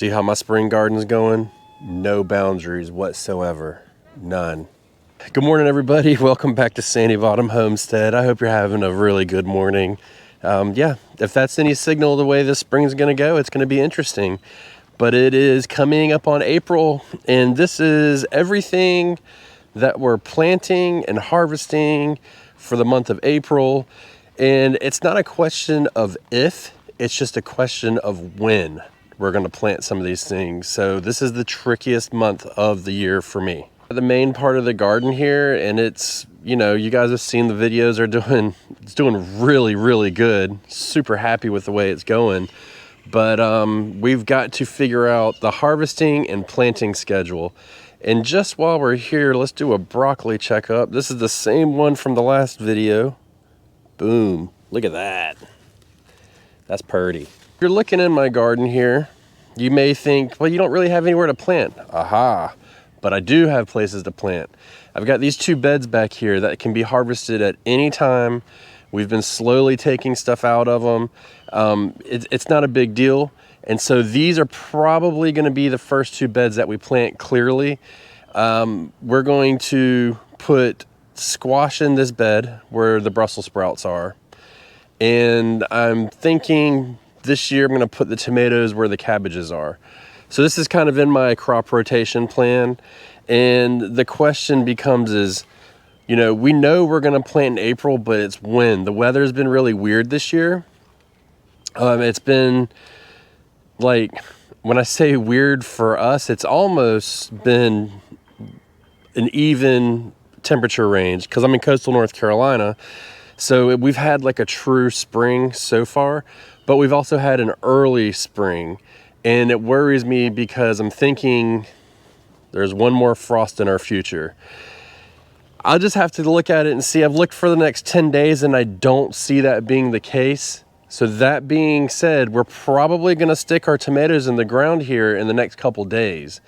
See how my spring garden's going? No boundaries whatsoever. None. Good morning, everybody. Welcome back to Sandy Bottom Homestead. I hope you're having a really good morning. Yeah, if that's any signal of the way this spring's going to go, it's going to be interesting. But it is coming up on April, and this is everything that we're planting and harvesting for the month of April. And it's not a question of if, it's just a question of when we're going to plant some of these things. So this is the trickiest month of the year for me. The main part of the garden here, and it's, you know, you guys have seen the videos, it's doing really, really good. Super happy with the way it's going. But we've got to figure out the harvesting and planting schedule. And just while we're here, let's do a broccoli checkup. This is the same one from the last video. Boom, look at that. That's purty. If you're looking in my garden here, you may think, well, you don't really have anywhere to plant. Aha, but I do have places to plant. I've got these two beds back here that can be harvested at any time. We've been slowly taking stuff out of them. It's not a big deal. And so these are probably gonna be the first two beds that we plant clearly. We're going to put squash in this bed where the Brussels sprouts are. And I'm thinking this year I'm going to put the tomatoes where the cabbages are. So this is kind of in my crop rotation plan. And the question becomes is, you know, we know we're going to plant in April, but it's when. The weather's been really weird this year. It's been like, when I say weird for us, it's almost been an even temperature range because I'm in coastal North Carolina. So we've had like a true spring so far, but we've also had an early spring, and it worries me because I'm thinking there's one more frost in our future. I'll just have to look at it and see. I've looked for the next 10 days and I don't see that being the case. So that being said, we're probably gonna stick our tomatoes in the ground here in the next couple days.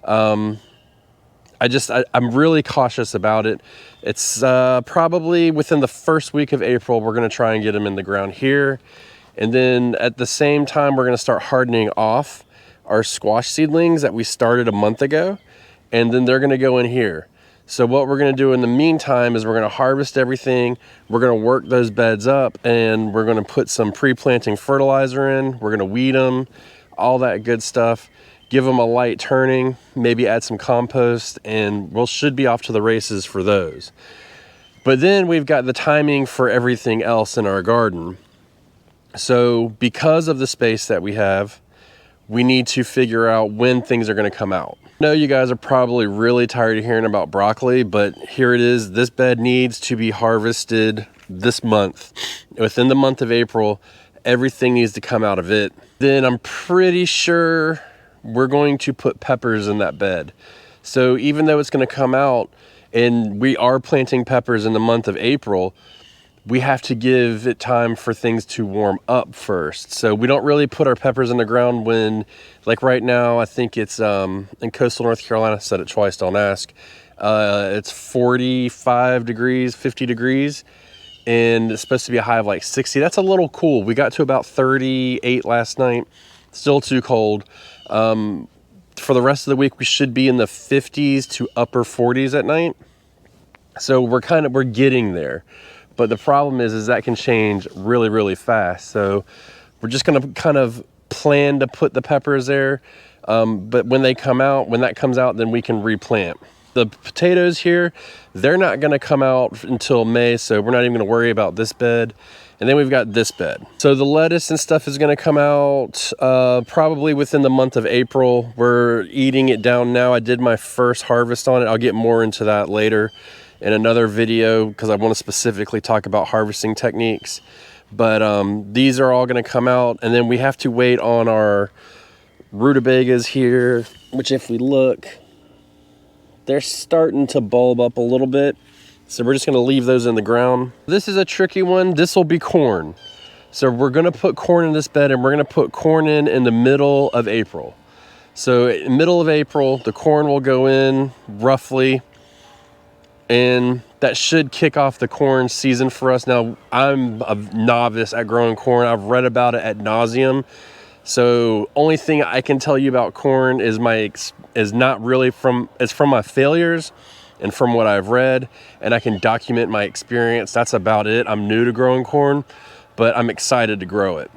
I'm really cautious about it. It's probably within the first week of April, we're gonna try and get them in the ground here. And then at the same time, we're gonna start hardening off our squash seedlings that we started a month ago. And then they're gonna go in here. So what we're gonna do in the meantime is we're gonna harvest everything. We're gonna work those beds up, and we're gonna put some pre-planting fertilizer in. We're gonna weed them, all that good stuff. Give them a light turning, maybe add some compost, and we should be off to the races for those. But then we've got the timing for everything else in our garden. So because of the space that we have, we need to figure out when things are gonna come out. I know you guys are probably really tired of hearing about broccoli, but here it is. This bed needs to be harvested this month. Within the month of April, everything needs to come out of it. Then I'm pretty sure we're going to put peppers in that bed. So even though it's going to come out and we are planting peppers in the month of April, we have to give it time for things to warm up first. So we don't really put our peppers in the ground when, like right now, I think it's in coastal North Carolina, I said it twice, don't ask. It's 45 degrees, 50 degrees, and it's supposed to be a high of like 60. That's a little cool. We got to about 38 last night. Still too cold. For the rest of the week, we should be in the 50s to upper 40s at night. So we're getting there. But the problem is that can change really, really fast. So we're just gonna kind of plan to put the peppers there. But when that comes out, then we can replant. The potatoes here, they're not gonna come out until May, so we're not even gonna worry about this bed. And then we've got this bed. So the lettuce and stuff is gonna come out probably within the month of April. We're eating it down now. I did my first harvest on it. I'll get more into that later in another video because I want to specifically talk about harvesting techniques. But these are all gonna come out, and then we have to wait on our rutabagas here, which if we look, they're starting to bulb up a little bit. So we're just gonna leave those in the ground. This is a tricky one. This will be corn. So we're gonna put corn in this bed, and we're gonna put corn in the middle of April. So in the middle of April, the corn will go in roughly, and that should kick off the corn season for us. Now, I'm a novice at growing corn. I've read about it ad nauseum. So only thing I can tell you about corn is not really it's from my failures and from what I've read, and I can document my experience. That's about it. I'm new to growing corn, but I'm excited to grow it.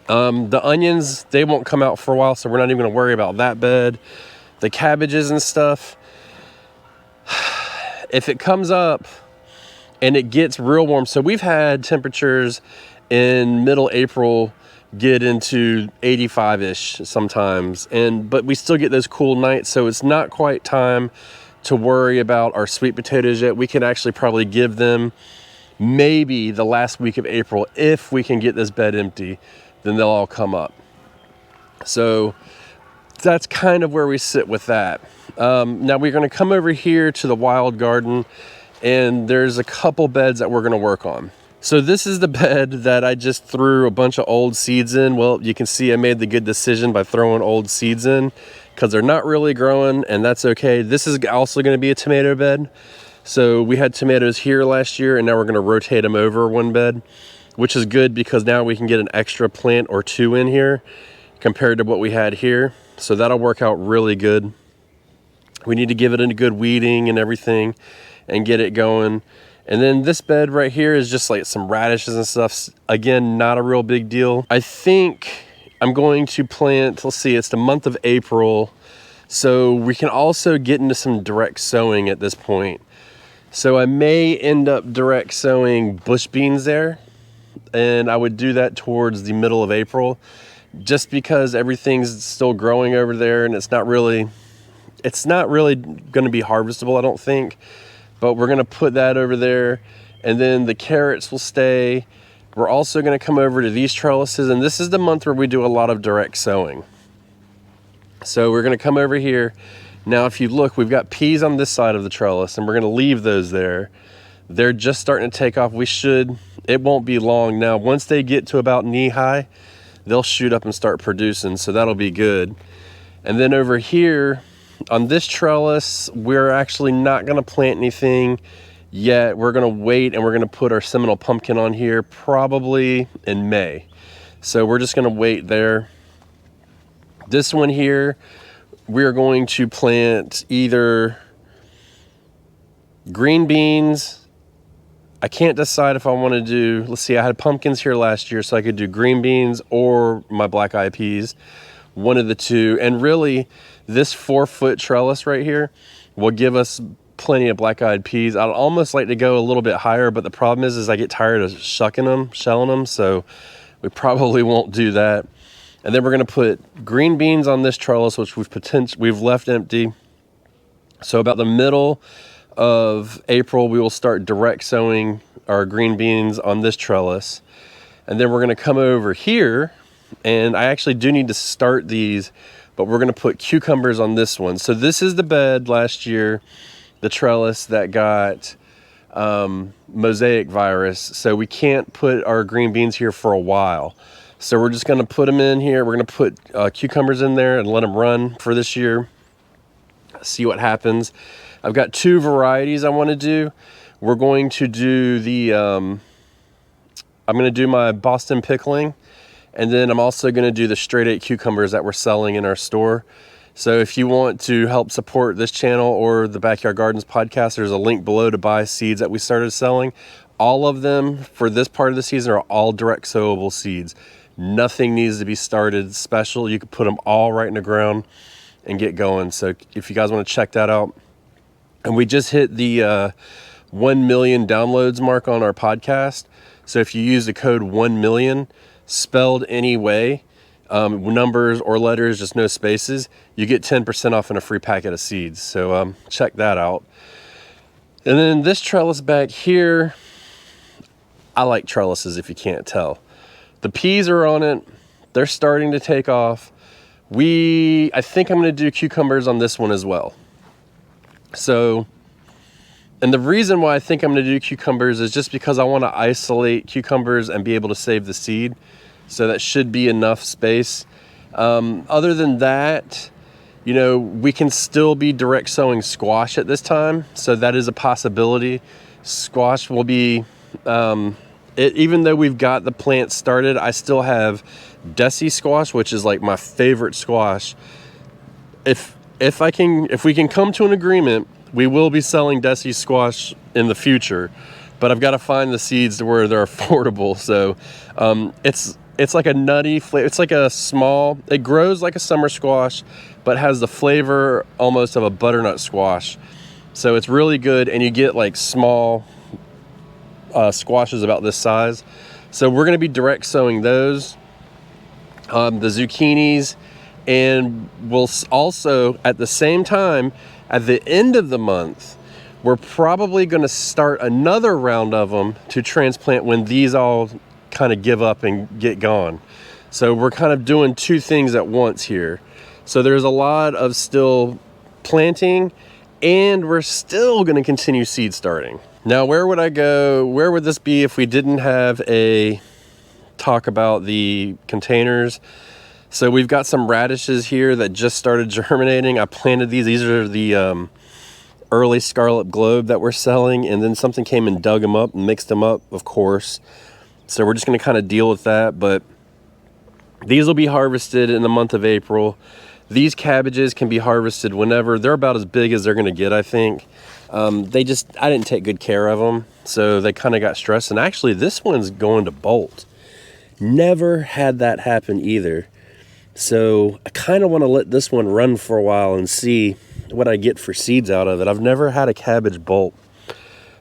The onions, they won't come out for a while, so we're not even gonna worry about that bed. The cabbages and stuff, if it comes up and it gets real warm, so we've had temperatures in middle April get into 85-ish sometimes, but we still get those cool nights, so it's not quite time to worry about our sweet potatoes yet. We can actually probably give them maybe the last week of April. If we can get this bed empty, then they'll all come up. So that's kind of where we sit with that. Now we're going to come over here to the wild garden, and there's a couple beds that we're going to work on. So this is the bed that I just threw a bunch of old seeds in. Well, you can see I made the good decision by throwing old seeds in, because they're not really growing, and that's okay. This is also going to be a tomato bed. So we had tomatoes here last year, and now we're going to rotate them over one bed, which is good because now we can get an extra plant or two in here compared to what we had here. So that'll work out really good. We need to give it a good weeding and everything and get it going. And then this bed right here is just like some radishes and stuff. Again, not a real big deal. I think I'm going to plant, let's see, it's the month of April. So we can also get into some direct sowing at this point. So I may end up direct sowing bush beans there. And I would do that towards the middle of April, just because everything's still growing over there, and it's not really going to be harvestable, I don't think. But we're going to put that over there, and then the carrots will stay. We're also going to come over to these trellises, and this is the month where we do a lot of direct sowing. So we're going to come over here. Now, if you look, we've got peas on this side of the trellis, and we're going to leave those there. They're just starting to take off. It won't be long. Now, once they get to about knee high, they'll shoot up and start producing, so that'll be good. And then over here, on this trellis, we're actually not going to plant anything yet. We're going to wait, and we're going to put our Seminole pumpkin on here probably in May. So we're just going to wait there. This one here, we're going to plant either green beans. I can't decide if I want to do, let's see, I had pumpkins here last year, so I could do green beans or my black eyed peas, one of the two. And really, this 4-foot trellis right here will give us plenty of black eyed peas. I'd almost like to go a little bit higher, but the problem is I get tired of shelling them, so we probably won't do that. And then we're going to put green beans on this trellis, which we've left empty. So about the middle of April, we will start direct sowing our green beans on this trellis. And then we're going to come over here, and I actually do need to start these, but we're going to put cucumbers on this one. So this is the bed last year, the trellis that got mosaic virus. So we can't put our green beans here for a while. So we're just going to put them in here. We're going to put cucumbers in there and let them run for this year. See what happens. I've got 2 varieties I want to do. We're going to do I'm going to do my Boston pickling, and then I'm also going to do the straight 8 cucumbers that we're selling in our store. So if you want to help support this channel or the Backyard Gardens podcast, there's a link below to buy seeds that we started selling. All of them for this part of the season are all direct sowable seeds. Nothing needs to be started special. You can put them all right in the ground and get going. So if you guys want to check that out. And we just hit the 1 million downloads mark on our podcast. So if you use the code 1 million, spelled any way, numbers or letters, just no spaces, you get 10% off and a free packet of seeds. So check that out. And then this trellis back here, I like trellises if you can't tell. The peas are on it. They're starting to take off. I think I'm going to do cucumbers on this one as well. So, and the reason why I think I'm going to do cucumbers is just because I want to isolate cucumbers and be able to save the seed. So that should be enough space. Other than that, we can still be direct sowing squash at this time. So that is a possibility. Squash will be even though we've got the plant started, I still have desi squash, which is like my favorite squash. If we can come to an agreement, we will be selling desi squash in the future, but I've got to find the seeds to where they're affordable. So it's like a nutty flavor. It's like it grows like a summer squash, but has the flavor almost of a butternut squash. So it's really good, and you get like small squashes about this size. So we're going to be direct sowing those, the zucchinis, and we'll also at the same time at the end of the month we're probably going to start another round of them to transplant when these all kind of give up and get gone. So we're kind of doing two things at once here. So there's a lot of still planting, and we're still going to continue seed starting. Now, where would I go? Where would this be if we didn't have a talk about the containers? So we've got some radishes here that just started germinating. I planted these. These are the early scarlet globe that we're selling, and then something came and dug them up and mixed them up, of course. So we're just going to kind of deal with that, but these will be harvested in the month of April. These cabbages can be harvested whenever. They're about as big as they're going to get, I think. I didn't take good care of them, so they kind of got stressed. And actually, this one's going to bolt. Never had that happen either. So I kind of want to let this one run for a while and see what I get for seeds out of it. I've never had a cabbage bolt.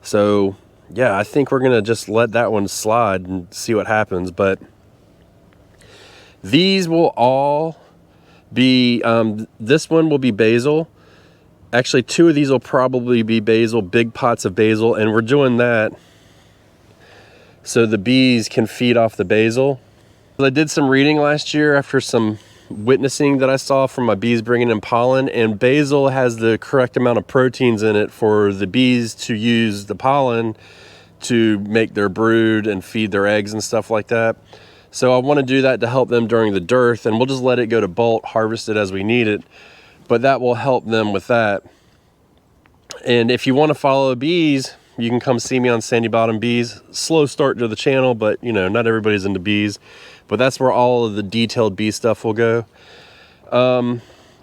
So yeah, I think we're going to just let that one slide and see what happens. But these will all be, this one will be basil. Actually, two of these will probably be basil, big pots of basil, and we're doing that so the bees can feed off the basil. I did some reading last year after some witnessing that I saw from my bees bringing in pollen, and basil has the correct amount of proteins in it for the bees to use the pollen to make their brood and feed their eggs and stuff like that. So I want to do that to help them during the dearth, and we'll just let it go to bolt, harvest it as we need it. But that will help them with that. And if you want to follow bees, you can come see me on Sandy Bottom Bees. Slow start to the channel, but you know, not everybody's into bees. But that's where all of the detailed bee stuff will go.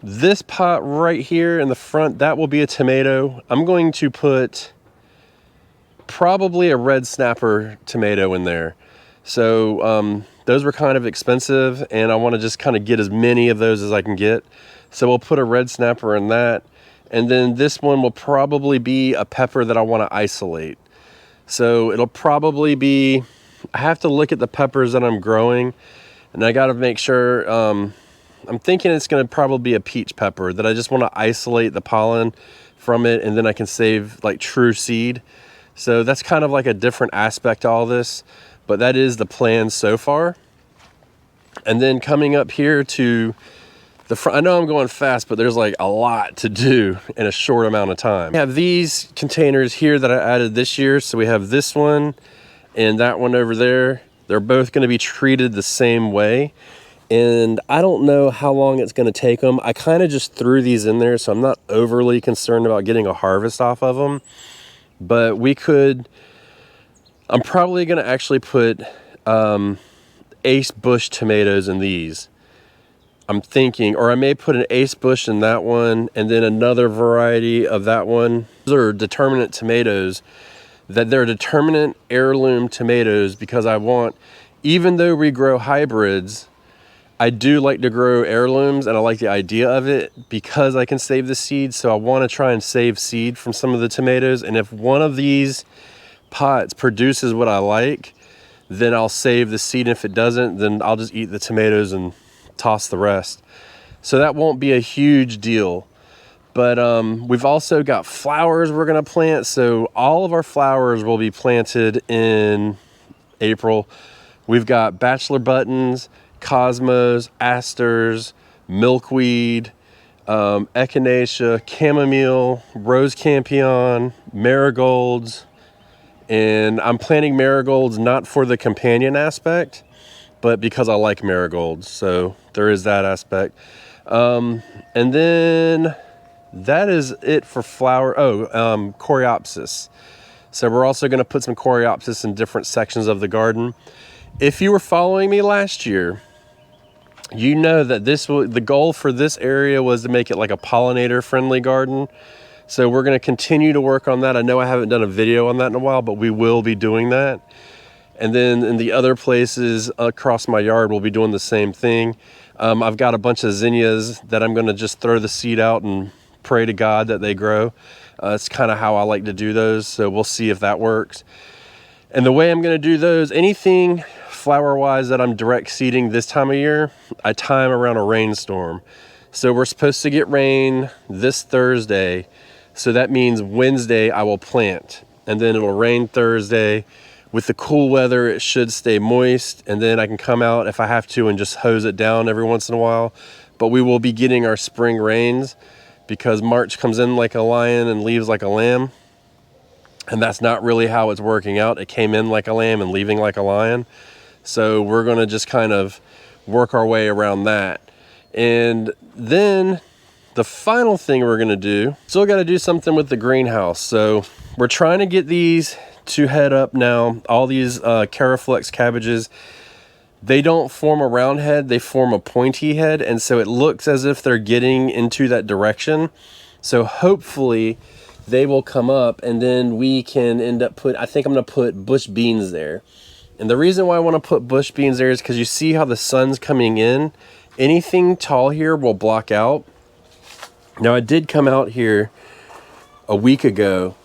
This pot right here in the front, that will be a tomato. I'm going to put probably a red snapper tomato in there. So those were kind of expensive, and I want to just kind of get as many of those as I can get. So we'll put a red snapper in that. And then this one will probably be a pepper that I want to isolate. So it'll probably be, I have to look at the peppers that I'm growing, and I got to make sure, I'm thinking it's going to probably be a peach pepper that I just want to isolate the pollen from it, and then I can save like true seed. So that's kind of like a different aspect to all this, but that is the plan so far. And then coming up here to the front, I know I'm going fast, but there's like a lot to do in a short amount of time. I have these containers here that I added this year. So we have this one and that one over there. They're both going to be treated the same way. And I don't know how long it's going to take them. I kind of just threw these in there, so I'm not overly concerned about getting a harvest off of them. But I'm probably going to actually put ace bush tomatoes in these. I'm thinking, or I may put an ace bush in that one and then another variety of that one. Those are determinate tomatoes, that they're determinate heirloom tomatoes, because I want, even though we grow hybrids, I do like to grow heirlooms, and I like the idea of it because I can save the seed. So I want to try and save seed from some of the tomatoes. And if one of these pots produces what I like, then I'll save the seed. And if it doesn't, then I'll just eat the tomatoes and toss the rest. So that won't be a huge deal. But we've also got flowers we're going to plant. So all of our flowers will be planted in April. We've got bachelor buttons, cosmos, asters, milkweed, echinacea, chamomile, rose campion, marigolds. And I'm planting marigolds not for the companion aspect, but because I like marigolds. So there is that aspect. And then that is it for flower. Coreopsis. So we're also going to put some coreopsis in different sections of the garden. If you were following me last year, you know that the goal for this area was to make it like a pollinator friendly garden. So we're going to continue to work on that. I know I haven't done a video on that in a while, but we will be doing that. And then in the other places across my yard, we'll be doing the same thing. I've got a bunch of zinnias that I'm going to just throw the seed out and pray to God that they grow. It's kind of how I like to do those. So we'll see if that works. And the way I'm going to do those, anything flower wise that I'm direct seeding this time of year, I time around a rainstorm. So we're supposed to get rain this Thursday. So that means Wednesday I will plant, and then it'll rain Thursday. With the cool weather, it should stay moist, and then I can come out if I have to and just hose it down every once in a while. But we will be getting our spring rains because March comes in like a lion and leaves like a lamb. And that's not really how it's working out. It came in like a lamb and leaving like a lion. So we're going to just kind of work our way around that. And then the final thing we're going to do, still got to do something with the greenhouse. So we're trying to get these to head up now. All these Caraflex cabbages, they don't form a round head, they form a pointy head, and so it looks as if they're getting into that direction. So hopefully they will come up, and then we can end up I think I'm going to put bush beans there. And the reason why I want to put bush beans there is because you see how the sun's coming in. Anything tall here will block out. Now I did come out here a week ago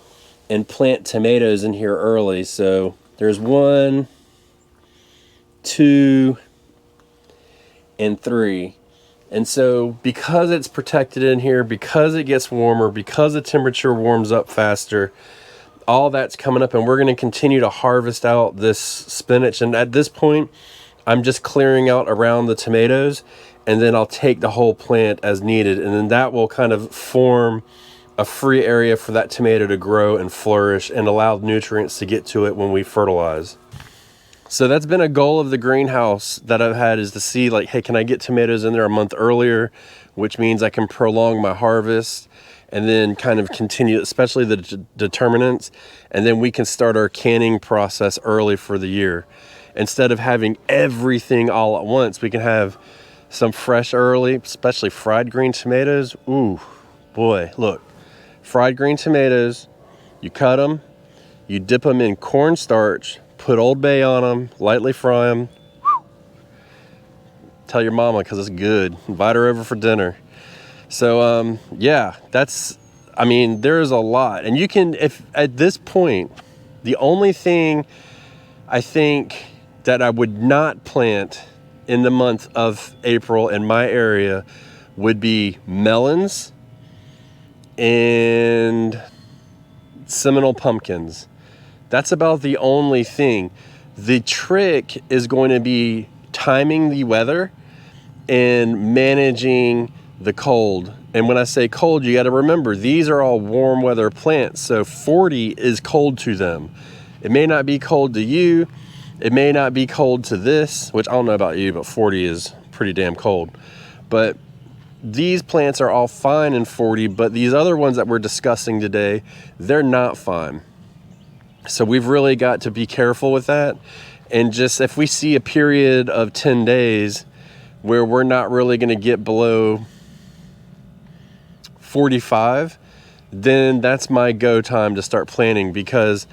and plant tomatoes in here early. So there's 1, 2, and 3. And so because it's protected in here, because it gets warmer, because the temperature warms up faster, all that's coming up, and we're going to continue to harvest out this spinach. And at this point, I'm just clearing out around the tomatoes, and then I'll take the whole plant as needed. And then that will kind of form a free area for that tomato to grow and flourish and allow nutrients to get to it when we fertilize. So that's been a goal of the greenhouse that I've had, is to see like, hey, can I get tomatoes in there a month earlier, which means I can prolong my harvest and then kind of continue, especially the determinants, and then we can start our canning process early for the year. Instead of having everything all at once, we can have some fresh early, especially fried green tomatoes. Ooh, boy, look. Fried green tomatoes, you cut them, you dip them in cornstarch, put Old Bay on them, lightly fry them. Tell your mama because it's good. Invite her over for dinner. So yeah, there's a lot. And you can, if at this point, the only thing I think that I would not plant in the month of April in my area would be melons and Seminole pumpkins. That's about the only thing. The trick is going to be timing the weather and managing the cold. And when I say cold, you got to remember these are all warm weather plants, so 40 is cold to them. It may not be cold to you, it may not be cold to this, which I don't know about you, but 40 is pretty damn cold. But these plants are all fine in 40, but these other ones that we're discussing today, they're not fine. So we've really got to be careful with that. And just if we see a period of 10 days where we're not really going to get below 45, then that's my go time to start planting, because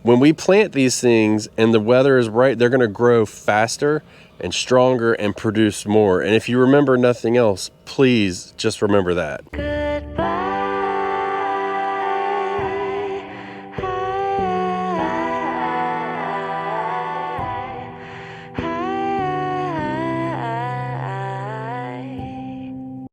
when we plant these things and the weather is right, they're going to grow faster and stronger and produce more. And if you remember nothing else, please just remember that.